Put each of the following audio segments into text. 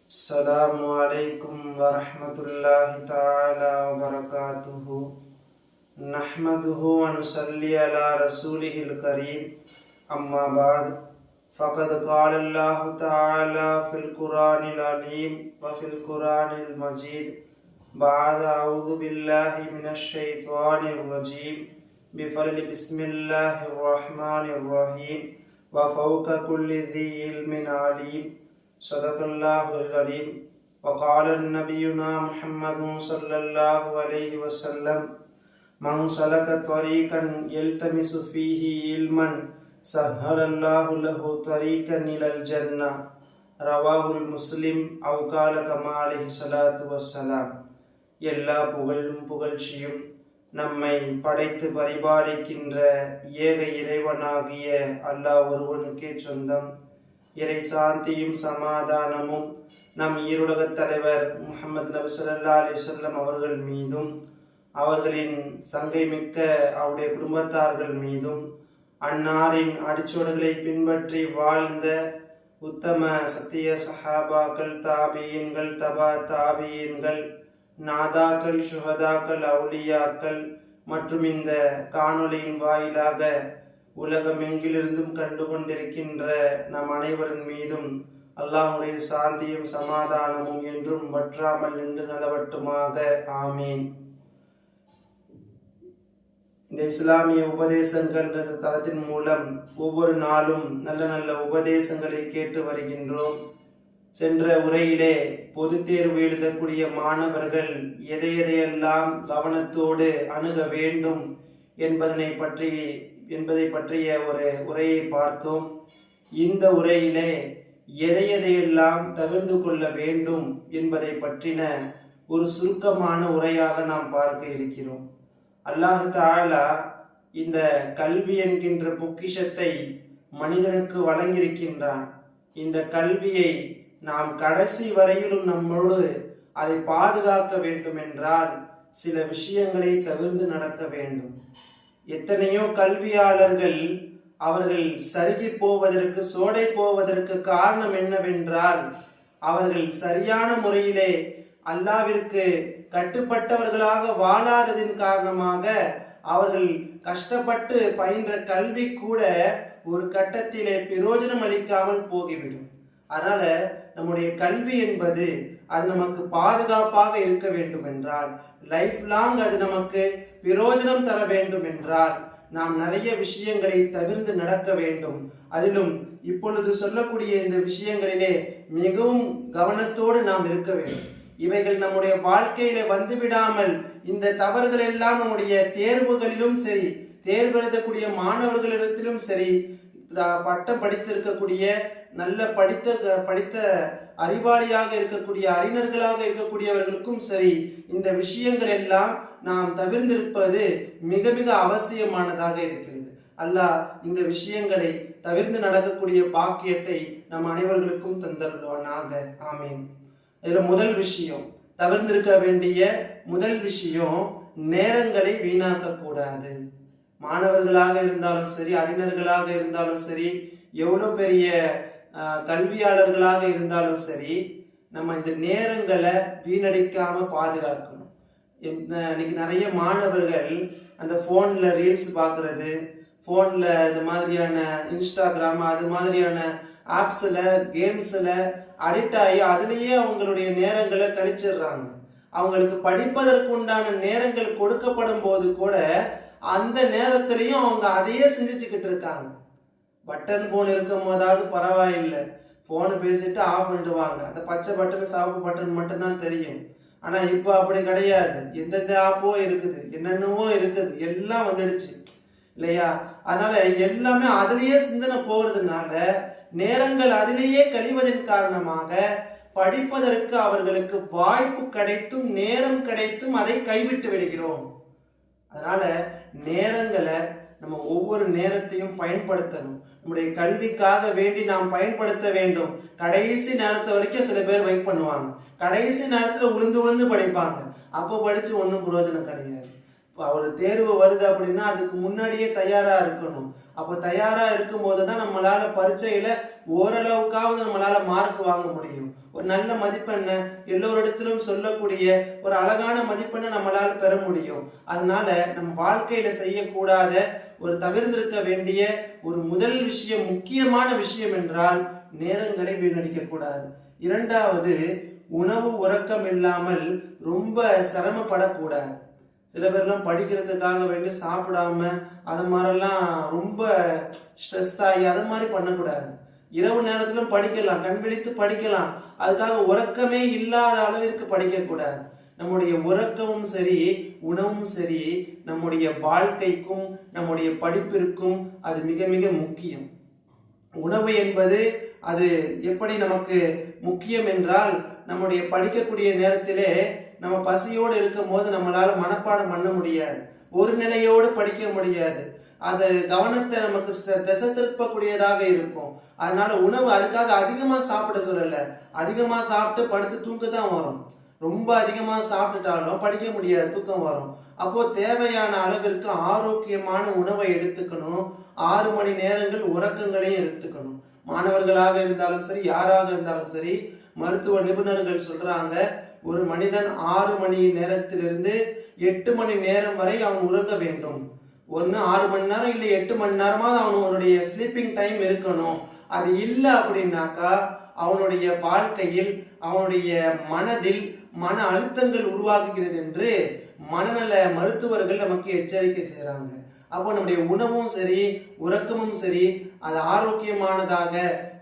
السلام عليكم ورحمة الله تعالى وبركاته. نحمده ونصلي على رسوله الكريم. أما بعد فقد قال الله تعالى في القرآن العليم وفي القرآن المجيد بعد أعوذ بالله من الشيطان الرجيم بفضل بسم الله الرحمن الرحيم وفوق كل ذي علم عليم صدق الله العليم. وقال نبينا محمد صلى الله عليه وسلم من سلك طريقا يلتمس فيه علما سهل الله له طريقا إلى الجنة. رواه المسلم أو قال كما عليه الصلاة والسلام. எல்லா புகழும் புகழ்ச்சியும் நம்மை படைத்து பரிபாலிக்கின்ற ஏக இறைவனாகிய அல்லாஹ் ஒருவனுக்கே சொந்தம். இறை சாந்தியும் சமாதானமும் நம் ஈருலகத் தலைவர் முஹம்மது நபி ஸல்லல்லாஹு அலைஹி வஸல்லம் அவர்கள் மீதும் அவர்களின் சங்கை மிக்க அவருடைய குடும்பத்தார்கள் மீதும் அன்னாரின் அடிச்சுவடுகளை பின்பற்றி வாழ்ந்த உத்தம சத்திய சஹாபாக்கள், தாபியீன்கள், தபா தாபியீன்கள், நாதாக்கள், சுஹதாக்கள், அவுலியாக்கள் மற்றும் இந்த காணொளியின் வாயிலாக உலகமெங்கிலிருந்தும் கண்டு கொண்டிருக்கின்ற நம் அனைவரின் மீதும் அல்லாஹ்வுடைய சாந்தியும் சமாதானமும் என்றும் வற்றாமல் நின்று நலவட்டுமாக. ஆமீன். இந்த இஸ்லாமிய உபதேசங்கள் என்ற தளத்தின் மூலம் ஒவ்வொரு நாளும் நல்ல நல்ல உபதேசங்களை கேட்டு வருகின்றோம். சென்ற உரையிலே பொது தேர்வு எழுதக்கூடிய மாணவர்கள் எதையெல்லாம் கவனத்தோடு அணுக வேண்டும் என்பதை பற்றிய ஒரு உரையை பார்த்தோம். இந்த உரையிலே எதையெல்லாம் தவிர்த்து கொள்ள வேண்டும் என்பதை பற்றின ஒரு சுருக்கமான உரையாக நாம் பார்க்க இருக்கிறோம். அல்லாஹ் தஆலா இந்த கல்வி என்கின்ற பொக்கிஷத்தை மனிதனுக்கு வழங்கியிருக்கின்றான். இந்த கல்வியை நாம் கடைசி வரையிலும் நம்மோடு அதை பாதுகாக்க வேண்டும் என்றால் சில விஷயங்களை தவிர்த்து நடக்க வேண்டும். எத்தனையோ கல்வியாளர்கள் அவர்கள் சருகி போவதற்கு, சோடை போவதற்கு காரணம் என்னவென்றால் அவர்கள் சரியான முறையிலே அல்லாஹ்விற்கு கட்டுப்பட்டவர்களாக வாழாததின் காரணமாக அவர்கள் கஷ்டப்பட்டு பயின்ற கல்வி கூட ஒரு கட்டத்திலே பிரயோஜனம் அளிக்காமல் போகிவிடும். அதனால நம்முடைய கல்வி என்பது அது நமக்கு பாதுகாப்பாக இருக்க வேண்டும் என்றால், லைஃப் லாங் அது நமக்கு பிரயோஜனம் தர வேண்டும் என்றால் நாம் நிறைய விஷயங்களை தவிர்த்து நடக்க வேண்டும். அதிலும் இப்பொழுது சொல்லக்கூடிய இந்த விஷயங்களிலே மிகவும் கவனத்தோடு நாம் இருக்க வேண்டும். இவைகள் நம்முடைய வாழ்க்கையில வந்துவிடாமல் இந்த தவறுகள் எல்லாம் நம்முடைய தேர்வுகளிலும் சரி, தேர்வு எழுதக்கூடிய மாணவர்களிடத்திலும் சரி, பட்டம் படித்திருக்கக்கூடிய நல்ல படித்த அறிவாளியாக இருக்கக்கூடிய அறிஞர்களாக இருக்கக்கூடியவர்களுக்கும் சரி, இந்த விஷயங்கள் எல்லாம் நாம் தவிர்த்திருப்பது மிக மிக அவசியமானதாக இருக்கிறது. அல்லாஹ் இந்த விஷயங்களை தவிர்த்து நடக்கக்கூடிய பாக்கியத்தை நம் அனைவர்களுக்கும் தந்தருள்வானாக. ஆமீன். இதுல முதல் விஷயம், தவிர்த்திருக்க வேண்டிய முதல் விஷயம், நேரங்களை வீணாக்க கூடாது. மாணவர்களாக இருந்தாலும் சரி, அறிஞர்களாக இருந்தாலும் சரி, எவ்வளவு பெரிய கல்வியாளர்களாக இருந்தாலும் சரி, நம்ம இந்த நேரங்களை வீணடிக்காம பாதுகாக்கணும். இன்னைக்கு நிறைய மாணவர்கள் அந்த போன்ல ரீல்ஸ் பார்க்கறது, போன்ல இந்த மாதிரியான இன்ஸ்டாகிராம் அது மாதிரியான ஆப்ஸ்ல, கேம்ஸ்ல அடிக்ட் ஆகி அதுலேயே அவங்களுடைய நேரங்களை கழிச்சிடுறாங்க. அவங்களுக்கு படிப்பதற்கு உண்டான நேரங்கள் கொடுக்கப்படும் போது கூட அந்த நேரத்திலையும் அவங்க அதையே சிந்திச்சுக்கிட்டு இருக்காங்க. பட்டன் போன் இருக்கும் போதாவது பரவாயில்லை, போன் பேசிட்டு ஆஃப் பண்ணிடுவாங்க. அந்த பச்சை பட்டன் சிவப்பு பட்டன் மட்டும்தான் தெரியும். ஆனா இப்போ அப்படி கிடையாது. எந்தெந்த ஆப்போ இருக்குது, என்னென்னவோ இருக்குது, எல்லாம் வந்துடுச்சு இல்லையா? அதனால எல்லாமே அதிலேயே சிந்தனை போறதுனால நேரங்கள் அதிலேயே கழிவதன் காரணமாக படிப்பதற்கு அவர்களுக்கு வாய்ப்பு கிடைத்தும் நேரம் கிடைத்தும் அதை கைவிட்டு விடுகிறோம். அதனால நேரங்களை நம்ம ஒவ்வொரு நேரத்தையும் பயன்படுத்தணும். நம்முடைய கல்விக்காக வேண்டி நாம் பயன்படுத்த வேண்டும். கடைசி நேரத்தை வரைக்கும் சில பேர் வெயிட் பண்ணுவாங்க. கடைசி நேரத்துல உளுந்து படிப்பாங்க. அப்போ படிச்சு ஒன்றும் பிரயோஜனம் கிடையாது. ஒரு தேர்வு வருது அப்படின்னா அதுக்கு முன்னாடியே தயாரா இருக்கணும். அப்போ தயாரா இருக்கும் போதுதான் நம்மளால பரீட்சையில ஓரளவுக்காவது நம்மளால மார்க் வாங்க முடியும். ஒரு நல்ல மதிப்பெண்ணை எல்லோரிடத்திலும் சொல்லக்கூடிய ஒரு அழகான மதிப்பெண்ணை நம்மளால பெற முடியும். அதனால நம்ம வாழ்க்கையில செய்யக்கூடாத ஒரு தவிர்த்திருக்க வேண்டிய ஒரு முதல் விஷயம், முக்கியமான விஷயம் என்றால் நேரங்களை வீணடிக்க கூடாது. இரண்டாவது, உணவு உறக்கம் இல்லாமல் ரொம்ப சிரமப்படக்கூடாது. சில பேர்லாம் படிக்கிறதுக்காக வேண்டி சாப்பிடாம அது மாதிரிலாம் ரொம்ப ஸ்ட்ரெஸ் ஆகி அது மாதிரி பண்ணக்கூடாது. இரவு நேரத்திலும் படிக்கலாம், கண் விழித்து படிக்கலாம். அதுக்காக உறக்கமே இல்லாத அளவிற்கு படிக்கக்கூடாது. நம்முடைய உறக்கமும் சரி, உணவும் சரி, நம்முடைய வாழ்க்கைக்கும் நம்முடைய படிப்பிற்கும் அது மிக மிக முக்கியம். உணவு என்பது அது எப்படி நமக்கு முக்கியம் என்றால், நம்முடைய படிக்கக்கூடிய நேரத்திலே நம்ம பசியோடு இருக்கும் போது நம்மளால மனப்பாடம் பண்ண முடியாது, ஒரு நிலையோடு படிக்க முடியாது. அது கவனத்தை நமக்கு திசை திருப்பக்கூடியதாக இருக்கும். அதனால உணவு அதுக்காக அதிகமா சாப்பிட சொல்லல, அதிகமா சாப்பிட்டு படுத்து தூக்க தான் வரும். ரொம்ப அதிகமா சாப்பிட்டுட்டாலும் படிக்க முடியாது, தூக்கம் வரும். அப்போ தேவையான அளவிற்கு ஆரோக்கியமான உணவை எடுத்துக்கணும். 6 மணி நேரங்கள் உறக்கங்களையும் எடுத்துக்கணும். மாணவர்களாக இருந்தாலும் சரி, யாராக இருந்தாலும் சரி, மருத்துவ நிபுணர்கள் சொல்றாங்க, ஒரு மனிதன் 6 மணி நேரத்திலிருந்து 8 மணி நேரம் வரை அவன் உறங்க வேண்டும். ஒன்னு 6 மணி நேரம் இல்லை 8 மணி நேரமா அவனுடைய ஸ்லீப்பிங் டைம் இருக்கணும். அது இல்லை அப்படின்னாக்கா அவனுடைய வாழ்க்கையில், அவனுடைய மனதில் மன அழுத்தங்கள் உருவாக்குகிறது என்று மனநல மருத்துவர்கள் நமக்கு எச்சரிக்கை செய்யறாங்க. அப்போ நம்முடைய உணவும் சரி, உறக்கமும் சரி, அது ஆரோக்கியமானதாக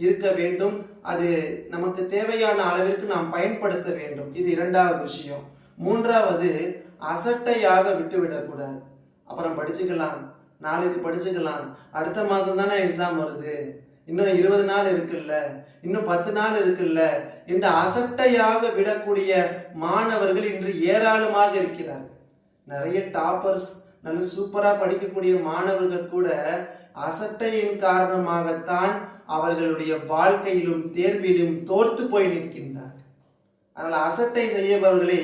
இருக்க வேண்டும். அது நமக்கு தேவையான அளவிற்கு நாம் பயன்படுத்த வேண்டும். இது இரண்டாவது விஷயம். மூன்றாவது, அசட்டையாக விட்டுவிடக்கூடாது. அப்புறம் படிச்சுக்கலாம், நாளைக்கு படிச்சுக்கலாம், அடுத்த மாசம் தானே எக்ஸாம் வருது, இன்னும் 20 நாள் இருக்குல்ல, இன்னும் 10 நாள் இருக்குல்ல என்று அசட்டையாக விடக்கூடிய மாணவர்கள் இன்று ஏராளமாக இருக்கிறார். நிறைய டாப்பர்ஸ், நல்ல சூப்பரா படிக்கக்கூடிய மாணவர்கள் கூட அசட்டையின் காரணமாகத்தான் அவர்களுடைய வாழ்க்கையிலும் தேர்விலும் தோர்த்து போய் நிற்கின்றார். அதனால அசட்டை செய்யபவர்களை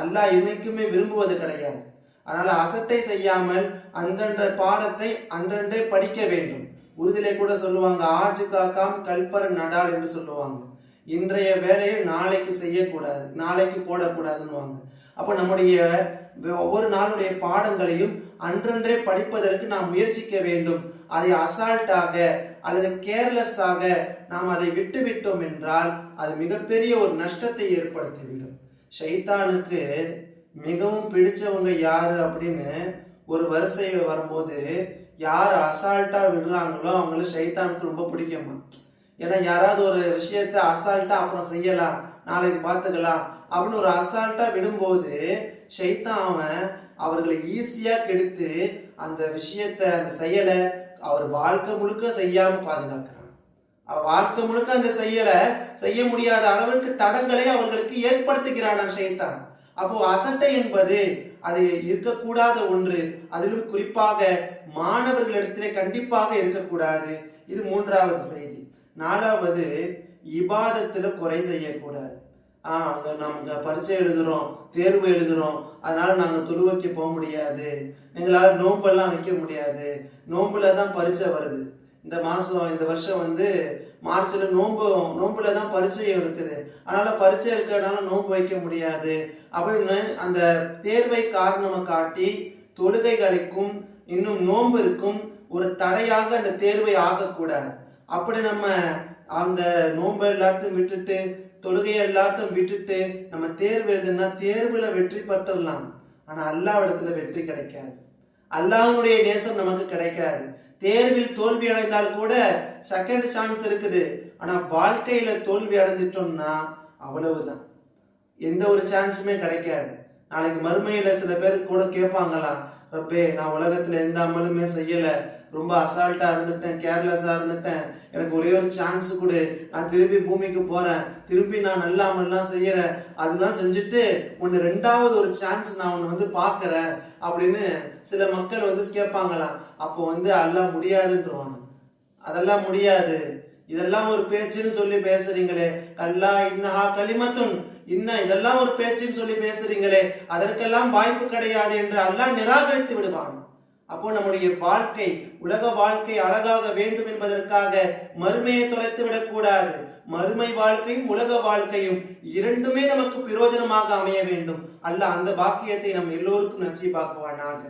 அல்லாஹ் என்னைக்குமே விரும்புவது கிடையாது. அதனால அசட்டை செய்யாமல் அன்றன்ற பாடத்தை அன்றன்றே படிக்க வேண்டும். உறுதியிலே கூட சொல்லுவாங்க, ஆஜு காக்காம் கல்பர நடால் என்று சொல்லுவாங்க. இன்றைய வேலையை நாளைக்கு செய்யக்கூடாது, நாளைக்கு போடக்கூடாதுன்னு. அப்போ நம்முடைய ஒவ்வொரு நாளுடைய பாடங்களையும் அன்றன்றே படிப்பதற்கு நாம் முயற்சிக்க வேண்டும். அதை அசால்ட்டாக அல்லது கேர்லெஸ்ஸாக நாம் அதை விட்டு விட்டோம் என்றால் அது மிகப்பெரிய ஒரு நஷ்டத்தை ஏற்படுத்திவிடும். ஷைத்தானுக்கு மிகவும் பிடிச்சவங்க யாரு அப்படின்னு ஒரு வரிசையில வரும்போது, யார் அசால்ட்டா விடுறாங்களோ அவங்கள ஷைத்தானுக்கு ரொம்ப பிடிக்குமா. ஏன்னா யாராவது ஒரு விஷயத்த அசால்ட்டா அப்புறம் செய்யலாம், நாளைக்கு பார்த்துக்கலாம் அப்படின்னு ஒரு அசால்ட்டா விடும்போது ஷைத்தான் அவன் அவர்களை ஈஸியா கெடுத்து அந்த விஷயத்த, அந்த செயலை அவர் வாழ்க்கை முழுக்க செய்யாம பாதுகாக்கிறான். அவர் வாழ்க்கை முழுக்க அந்த செயலை செய்ய முடியாத அளவிற்கு தடங்களை அவர்களுக்கு ஏற்படுத்துகிறான் ஷைத்தான். அப்போ அசட்டை என்பது அது இருக்கக்கூடாத ஒன்று. அதிலும் குறிப்பாக மாணவர்களிடத்திலே கண்டிப்பாக இருக்கக்கூடாது. இது மூன்றாவது செய்தி. நாலாவது, இபாதத்துல குறை செய்யக்கூடாது. நமக்கு பரீட்சை எழுதுறோம், தேர்வு எழுதுறோம், அதனால நாங்க தொழுவைக்கு போக முடியாது, எங்களால நோம்பெல்லாம் வைக்க முடியாது, நோம்புல தான் பரீட்சை வருது, இந்த மாசம் இந்த வருஷம் மார்ச்ல நோம்புல தான் பரீட்சை இருக்குது, அதனால பரீட்சை இருக்கிறதுனால நோன்பு வைக்க முடியாது அப்படின்னு அந்த தேர்வை காரணமா காட்டி தொழுகைகளுக்கும் இன்னும் நோம்பிற்கும் ஒரு தடையாக அந்த தேர்வை ஆகக்கூடாது. அப்படி நம்ம அந்த நோன்பை எல்லாத்தையும் விட்டுட்டு, தொழுகையை எல்லாத்தையும் விட்டுட்டு நம்ம தேர்வு எழுதுனா தேர்வுல வெற்றி பெற்றலாம். ஆனா அல்லாஹ்விடத்துல வெற்றி கிடைக்காது, அல்லாஹ்வுடைய நேசம் நமக்கு கிடைக்காது. தேர்வில் தோல்வி அடைந்தால் கூட செகண்ட் சான்ஸ் இருக்குது. ஆனா வாழ்க்கையில தோல்வி அடைஞ்சிட்டோம்னா அவ்வளவுதான், எந்த ஒரு சான்ஸுமே கிடைக்காது. நாளைக்கு மறுமையில சில பேர் கூட கேட்பாங்களா, ரப்பே நான் உலகத்துல எந்த அமலுமே செய்யல, ரொம்ப அசால்ட்டா இருந்துட்டேன், கேர்லெஸ்ஸா இருந்துட்டேன், எனக்கு ஒரே ஒரு சான்ஸ் கொடு, நான் திருப்பி பூமிக்கு போறேன், திருப்பி நான் நல்ல அமல்லாம் செய்யறேன், அதெல்லாம் செஞ்சுட்டு உன்னை 2வது ஒரு சான்ஸ் நான் உன்னை பாக்குறேன் அப்படின்னு சில மக்கள் கேட்பாங்களாம். அப்போ அல்லாஹ் முடியாதுன்றவாங்க. அதெல்லாம் முடியாது. இதெல்லாம் ஒரு பேச்சுன்னு சொல்லி பேசுறீங்களே, கல்லா இன்னஹா கலிமத்துன், இதெல்லாம் ஒரு பேச்சுன்னு சொல்லி பேசுறீங்களே, அதற்கெல்லாம் வாய்ப்பு கிடையாது என்று அல்லாஹ் நிராகரித்து விடுவான். அப்போ நம்முடைய வாழ்க்கை, உலக வாழ்க்கை அழகாக வேண்டும் என்பதற்காக மறுமையை தொலைத்து விடக்கூடாது. மறுமை வாழ்க்கையும் உலக வாழ்க்கையும் இரண்டுமே நமக்கு பிரயோஜனமாக அமைய வேண்டும். அல்லாஹ் அந்த பாக்கியத்தை நம்ம எல்லோருக்கும் நசீபாக்குவானாக.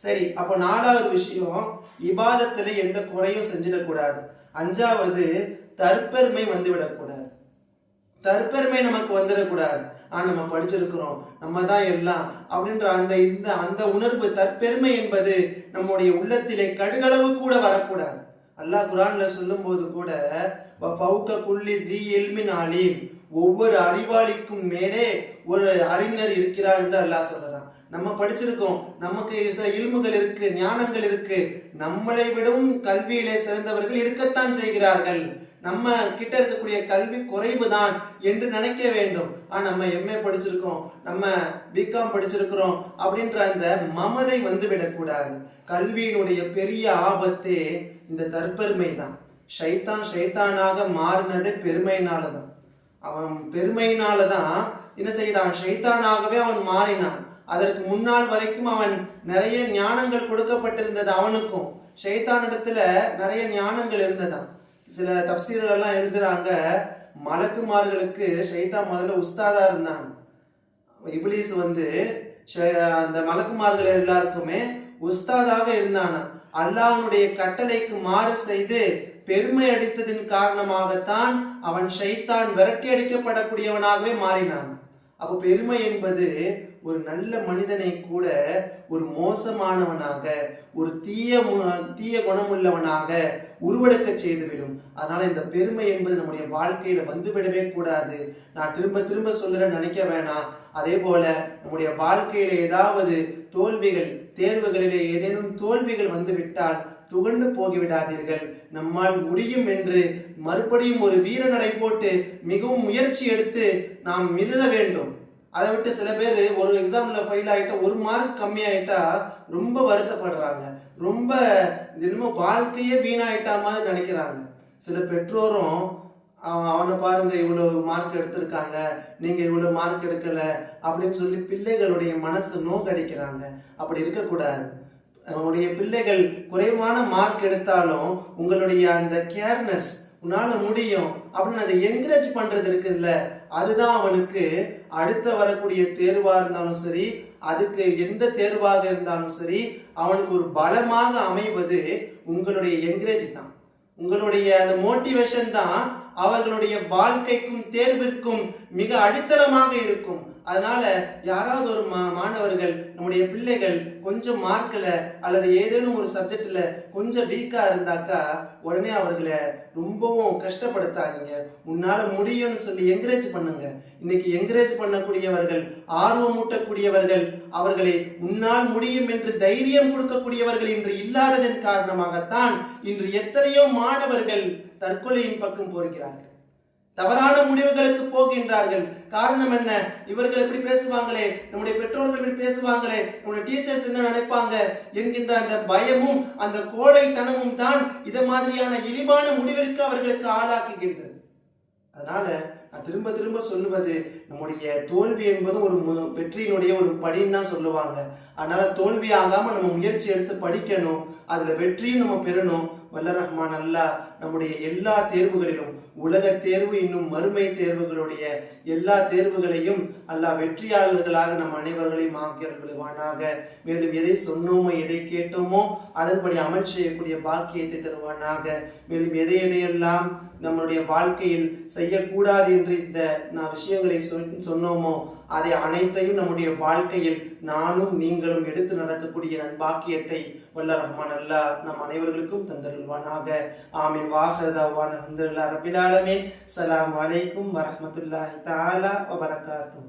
சரி, அப்போ 4வது விஷயம், இபாதத்துல எந்த குறையும் செஞ்சிடக்கூடாது. 5வது, தற்பெருமை வந்துவிடக்கூடாது. தற்பெருமை நமக்கு வந்துடக்கூடாது. நம்ம படிச்சிருக்கிறோம், நம்ம தான் எல்லாம் அப்படின்ற அந்த உணர்வு, தற்பெருமை என்பது நம்முடைய உள்ளத்திலே கடுகளவு கூட வரக்கூடாது. அல்லாஹ் குர்ஆன்ல சொல்லும் போது கூட ஒவ்வொரு அறிவாளிக்கும் மேலே ஒரு அறிஞர் இருக்கிறார் என்று அல்லாஹ் சொல்றான். நம்ம படிச்சிருக்கோம், நமக்கு சில இல்முகள் இருக்கு, ஞானங்கள் இருக்கு. நம்மளை விடவும் கல்வியிலே சிறந்தவர்கள் இருக்கத்தான் செய்கிறார்கள். நம்ம கிட்ட இருக்கக்கூடிய கல்வி குறைவுதான் என்று நினைக்க வேண்டும். நம்ம எம்ஏ படிச்சிருக்கோம், நம்ம பிகாம் படிச்சிருக்கிறோம் அப்படின்ற அந்த மமதை வந்து விடக்கூடாது. கல்வியினுடைய பெரிய ஆபத்தே இந்த தற்பெருமை தான். ஷைத்தானாக மாறினதே பெருமையினாலதான். அவன் பெருமையினாலதான் என்ன செய்தான், ஷைத்தானாகவே அவன் மாறினான். அதற்கு முன்னால் வரைக்கும் அவன் நிறைய ஞானங்கள் கொடுக்கப்பட்டிருந்தது. அவனுக்கும் ஷைத்தானிடத்துல நிறைய ஞானங்கள் இருந்ததான். சில தப்சீர்கள் எல்லாம் எழுதுறாங்க, மலக்குமார்களுக்கு ஷைத்தான் முதல்ல உஸ்தாதா இருந்தான். இப்லீஸ் அந்த மலக்குமார்கள் எல்லாருக்குமே உஸ்தாதாக இருந்தானா. அல்லாஹ்வுடைய கட்டளைக்கு மாறு செய்து பெருமை அடித்ததின் காரணமாகத்தான் அவன் ஷைத்தான் விரட்டி அடிக்கப்படக்கூடியவனாகவே மாறினான். அப்போ பெருமை என்பது ஒரு நல்ல மனிதனை கூட ஒரு மோசமானவனாக, ஒரு தீய குணமுள்ளவனாக உருவெடுக்க செய்துவிடும். அதனால இந்த பெருமை என்பது நம்முடைய வாழ்க்கையில வந்துவிடவே கூடாது. நான் திரும்ப திரும்ப சொல்றேன்னு நினைக்க வேணாம். அதே போல நம்முடைய வாழ்க்கையில ஏதாவது தோல்விகள், தேர்வுகளிலே ஏதேனும் தோல்விகள் வந்துவிட்டால் துகண்டு போகிவிடாதீர்கள். நம்மால் முடியும் என்று மறுபடியும் ஒரு வீர நடை போட்டு மிகவும் முயற்சி எடுத்து நாம் மிளிர வேண்டும். அதை விட்டு சில பேர் ஒரு எக்ஸாம்ல ஃபெயில் ஆயிட்டா, 1 மார்க் கம்மி ஆயிட்டா ரொம்ப வருத்தப்படுறாங்க. ரொம்ப தினமும் வாழ்க்கையே வீணாயிட்டா மாதிரி நினைக்கிறாங்க. சில பெற்றோரும் அவனை பாருங்க இவ்வளவு மார்க் எடுத்திருக்காங்க, நீங்க இவ்வளவு மார்க் எடுக்கல அப்படின்னு சொல்லி பிள்ளைகளுடைய மனசு நோக்கடிக்கிறாங்க. அப்படி இருக்கக்கூடாது. நம்முடைய பிள்ளைகள் குறைவான மார்க் எடுத்தாலும் உங்களுடைய அந்த கேர்னஸ், உன்னால முடியும் அப்படின்னு அதை என்கரேஜ் பண்றது இருக்குல்ல, அதுதான் அவனுக்கு அடுத்த வரக்கூடிய தேர்வா இருந்தாலும் சரி, அதுக்கு எந்த தேர்வாக இருந்தாலும் சரி, அவனுக்கு ஒரு பலமாக அமைவது உங்களுடைய என்கரேஜ் தான். உங்களுடைய அந்த மோட்டிவேஷன் தான் அவர்களுடைய வாழ்க்கைக்கும் தேர்விற்கும் மிக அடித்தளமாக இருக்கும். அதனால யாராவது ஒரு மாணவர்கள், நம்முடைய பிள்ளைகள் கொஞ்சம் மார்க்ல அல்லது ஏதேனும் ஒரு சப்ஜெக்ட்ல கொஞ்சம் வீக்கா இருந்தாக்கா உடனே அவர்களை ரொம்பவும் கஷ்டப்படுத்தாதீங்க. உன்னால முடியும்னு சொல்லி என்கரேஜ் பண்ணுங்க. இன்னைக்கு என்கரேஜ் பண்ணக்கூடியவர்கள், ஆர்வமூட்டக்கூடியவர்கள், அவர்களை உன்னால் முடியும் என்று தைரியம் கொடுக்கக்கூடியவர்கள் இன்று இல்லாததன் காரணமாகத்தான் இன்று எத்தனையோ மாணவர்கள் தற்கொலையின் பக்கம் போகிறார்கள், தவறான முடிவுகளுக்கு போகின்றார்கள். காரணம் என்ன? இவர்கள் எப்படி பேசுவாங்களே, நம்முடைய பெற்றோர்கள் எப்படி பேசுவாங்களே, நம்முடைய டீச்சர்ஸ் என்ன நினைப்பாங்க என்கின்ற அந்த பயமும் அந்த கோழைத்தனமும் தான் இத மாதிரியான இழிவான முடிவிற்கு அவர்களுக்கு ஆளாக்குகின்றது. அதனால நான் திரும்ப திரும்ப சொல்லுவது, நம்முடைய தோல்வி என்பது ஒரு வெற்றியினுடைய ஒரு படின்னு தான் சொல்லுவாங்க. அதனால தோல்வி ஆகாம நம்ம முயற்சி எடுத்து படிக்கணும், அதுல வெற்றியும் நம்ம பெறணும். வல்ல ரஹ்மான் அல்லாஹ் நம்முடைய எல்லா தேர்வுகளிலும், உலக தேர்வு இன்னும் மறுமை தேர்வுகளுடைய எல்லா தேர்வுகளையும் அல்லாஹ் வெற்றியாளர்களாக நம் அனைவர்களையும் ஆக்கியருள்வானாக. மேலும் எதை சொன்னோமோ, எதை கேட்டோமோ அதன்படி அமல் செய்யக்கூடிய பாக்கியத்தை தருவானாக. மேலும் எதையெல்லாம் நம்மளுடைய வாழ்க்கையில் செய்யக்கூடாது என்று இந்த விஷயங்களை சொன்னோமோ அதை அனைத்தையும் நம்முடைய வாழ்க்கையில் நானும் நீங்களும் எடுத்து நடக்கக்கூடிய நன்பாக்கியத்தை வல்ல ரஹ்மான் அல்லாஹ் நம் அனைவர்களுக்கும் தந்தருள்வானாக. ஆமீன். வாஹிரதாவான் அல்ஹம்துலில்லாஹி ரப்பில் ஆலமீன். ஸலாமு அலைக்கும் வரஹ்மத்துல்லாஹி தஆலா வ பரகாத்துஹு.